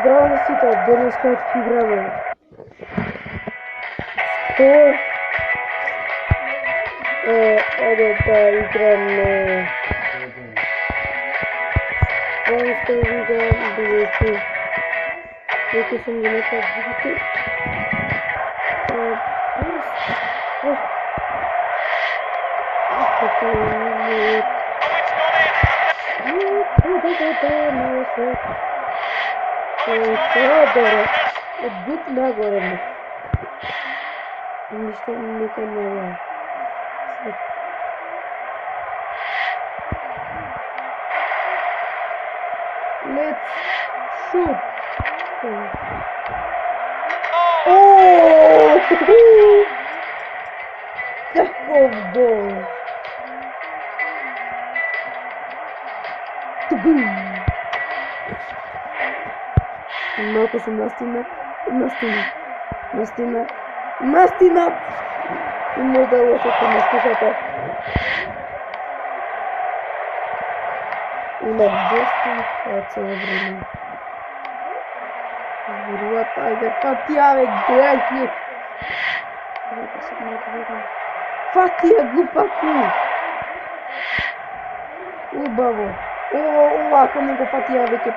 Здраво на сите, денеска играме. Што? Ајде да играме. Денеска играм, бидејќи веќе сум ги некад видите. Good nagore mu. Ništa nikad ne znam. Let's shoot. Oh! Каков гол! Малко съм настина. И може да е лошо, ако не слушате. Има доста цяло време. Сборуват, айде, фатия, бе, гледай. Фатия, глупаку. Убаво. Ако не го фатия, веќе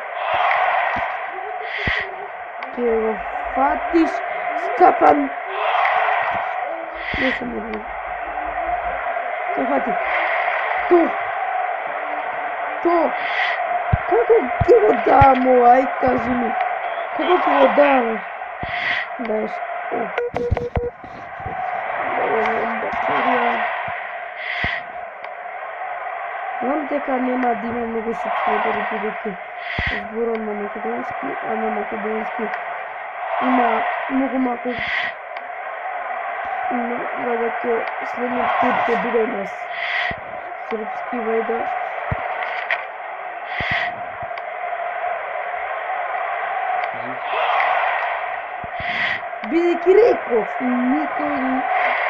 ќе го фатиш, скапан. Не съм убаво. Ќе фати. То. Како ќе го дам, ај, кажи ми. Како ќе го дам? Даеш. Знам дека нема да има многу субсcribери, бидејќи зборам на македонски, а на македонски има многу малку. Вајде следниот пут ќе биде на српски, вајде. Бидејќи реков,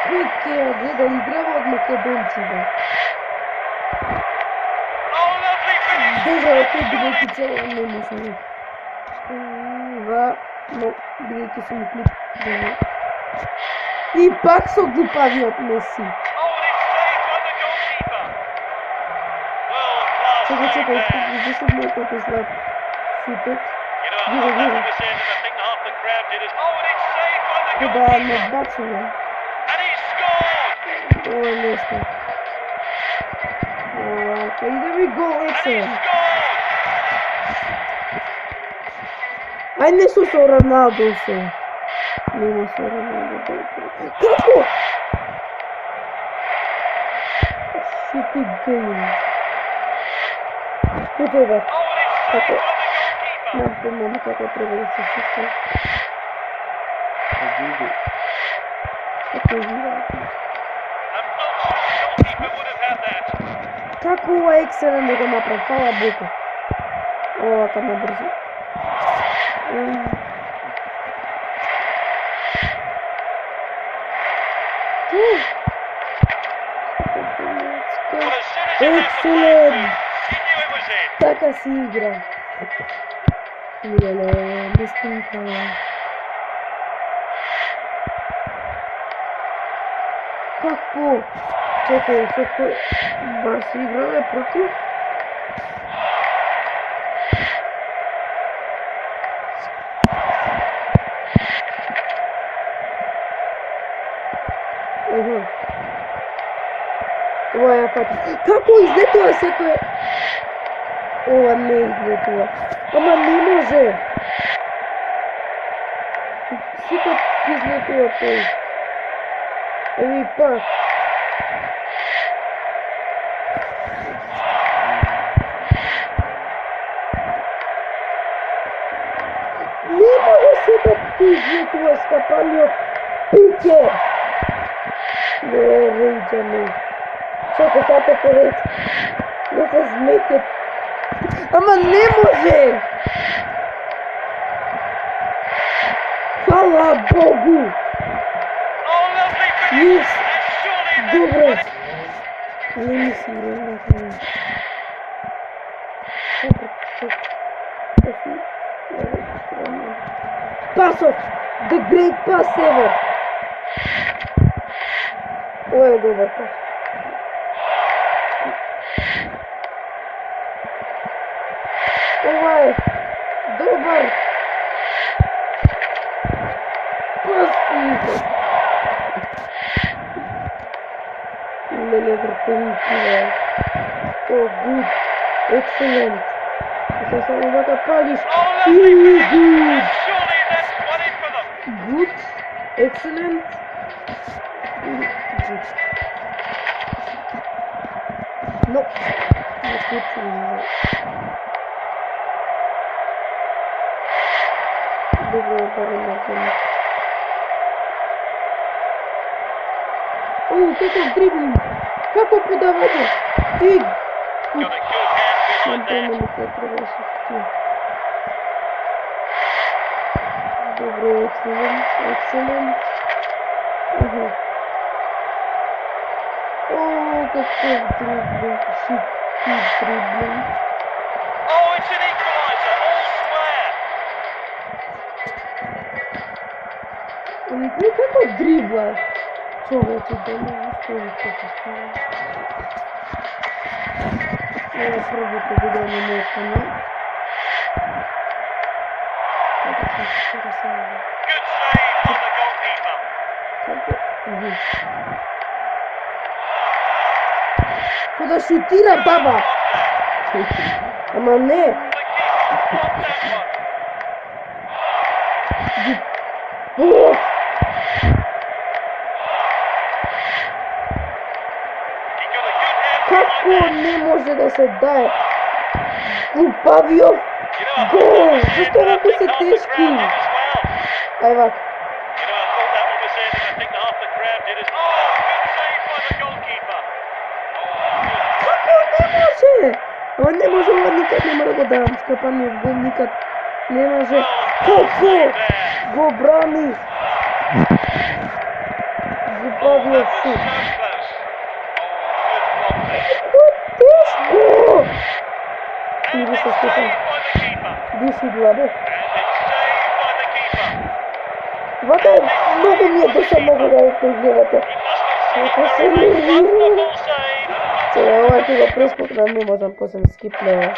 кој ќе гледа играва од македонците. Добро, тој бидејќи цело не може. Но бидејќи сум клип. И пак со глупавиот Меси. Чекај, зашто ме толку слаб шутот? Гледа. Да, не бачува. Ова е лесно. Иде ми гол, ексен. Ај не со Роналдо се. Нема со Роналдо. Како? Шути гейм. Кутова. Како? Напомнам како треба да се шута. Како ова ексерен да го направи? Фала Богу. Ова така набрзо. Ексцелент! Така си игра. Леле, бестинка. Како? Чекай, како Барси играле против? Ова ја пати. Како излетува секој? Ова не излетува. Ама не може. Секој излетува тој. Еви пак. Не може секој излетува скапаниот пике. Не, рейджаме. Чекай, сата поред. Не се змекет. Ама не може! Фала Богу! Yes! Добре! Не ми се връзна. Добре, pass of the great pass ever. Ovo je dobar pas. Ovo je dobar pas i Lele vrtenitiva. Oh, good. Excellent. Sada samo da ga pališ. Good. Good. Excellent. Good. No. Не случилось. Доброго парня. О, какой дриблинг! Как он подавал? Ты! Добрый, экселент. Ага. О, какой дриблинг! Шикий дриблинг. Oh, it's an equaliser, all square. Ну какой дрибла? Что вы тебе не что сказать? Я пробую победить на мой канал. Good save from the goalkeeper. Куда шутира, баба? Ама не. The keeper blocked that one. О! He got a good head. Како не може да се дае? Глупавио! You know, I thought Гол! that was in, Зашто and I вако think се half the тешки? crowd did as well. Ај вака. You know, I thought that one was in, and I think half the crowd did as well. Oh, good save by the goalkeeper. Како не може? Ама не може, ова никад нема да го давам, скапаниот гол никад не може. Како го брани? Глупавио шут. Тешко! Иде се Стефан. Диши главе. Вака многу ми е досадно да го гледате. Вака се нервирам. Сега ова ќе го прескокнам, не можам, после скипнева.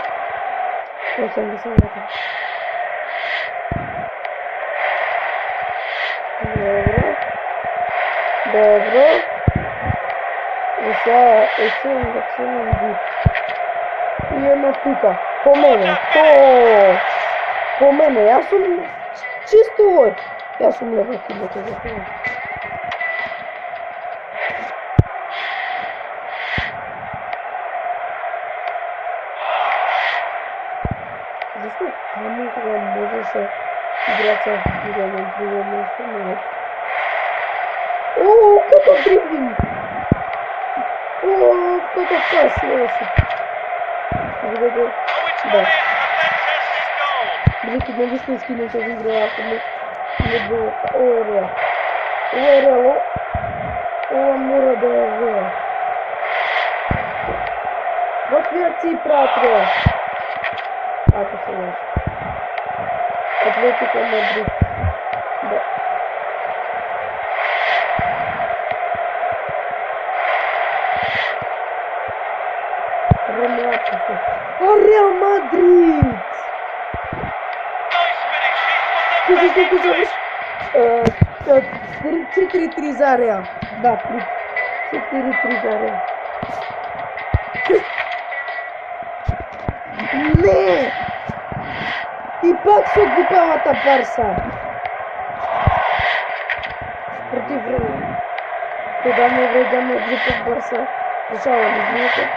80 метра. Добро. И сега ексцелент гуд. И ема тука. По мене. По мене. Јас сум чисто овој. Јас сум лево кидате за това. Защо таму кога можеше играча да го друго место, не. О, каков дриблинг! О, каков пас, лошо. Видите? Да. Блики, на вистински не се играе, ако не било. Ова е реал. Ова е реал. Ова мора да е реал. Какви акции правят реал? Ако се лошо. Атлетико Мадрид. Да. Реал Мадрид! Сколько зовешь? 4-3 за Реал. Да, 4-3 за Реал. Не! И пак со глупавата Барса. Против Реал. Кога не вредяме глупав Барса. Решавам, извините.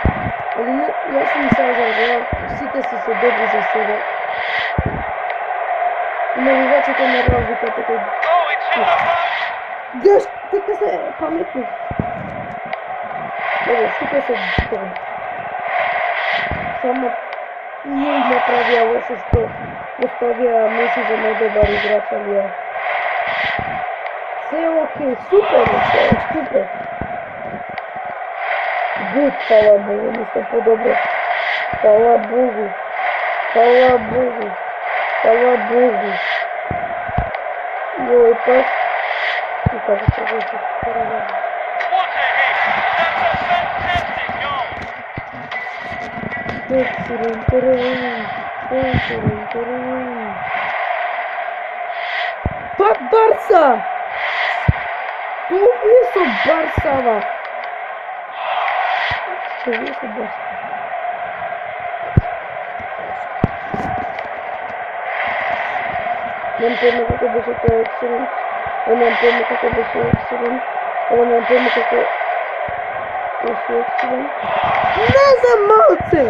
Ali ne, ja sam mislila za Real, site su se dobri za sebe. I navigačite na Real, vikate kod... Gdješ, tika se pametni. Evo, site se dobro. Samo nije napravio loše što ostavio Messi za najdobar igrač, ali ja. Sve je okej, super je sve, super. Good, hvala Bogu, nisam podobro. Hvala Bogu. Hvala Bogu. Hvala Bogu. И ovaj pas. И kako se više. What a hit! That's a fantastic goal! Pa Barca! Tu jesu Barcava! Tu jesu Barca. Nemam pojma kako bi se to excellent. Nemam pojma kako bi se excellent. Nemam pojma kako bi se excellent. Ne znam malce!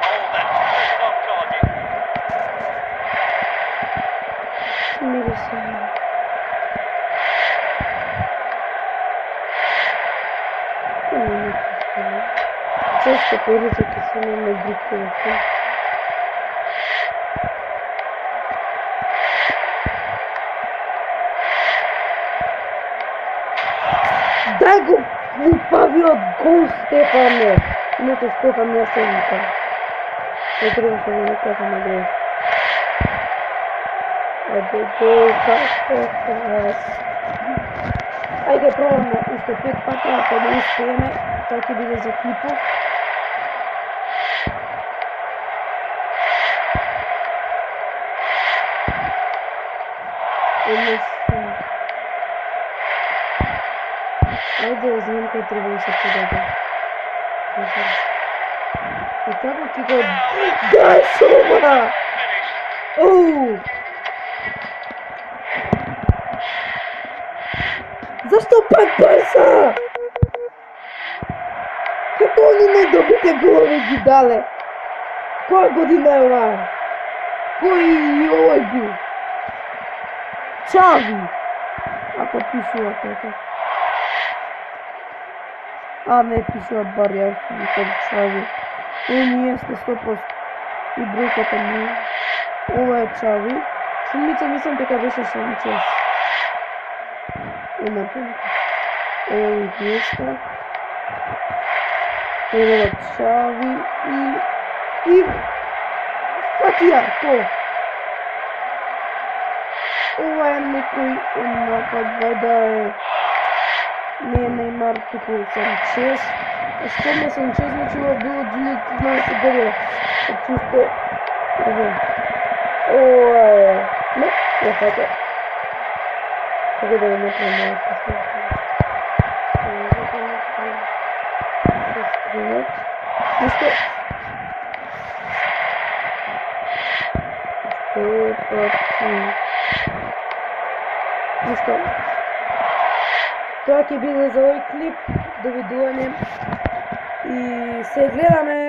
Oh, that's just off target. Smiri se. Često prelazak se ne brikuje se. Daj go upavio gol Stefane. Inače Stefan ja se vikam. Ne treba se mi kažem na gol. Ajde gol Kaspekas. Ajde probamo isto 5 pata, ako ne uspijeme, tako je bilo za klipov. Ajde, znam kaj treba da se podada. I kako ti go... Daj šuma! Zašto pak Barca? Kako oni ne dobite golove gidale? Koja godina je ova? Koji je ovaj bio? Čavi! Ako pišu tako. A ne pišu bar ja sam Čavi. On jeste 100%. I brojka tam nije. Ovo je Čavi. Sumnica mislim така беше Санчес. Ima prilike. Evo je Iniesta. Evo je Čavi i Fatija, to. Ovo je nekoj napad, valjda je не Неймар, тук Санчес. Що ме Санчес значило било 2013 година. Чисто. Не, не хотя. Кога да не приема Нищо. Нищо. Това ќе биде за овој клип. Довидување. И се гледаме.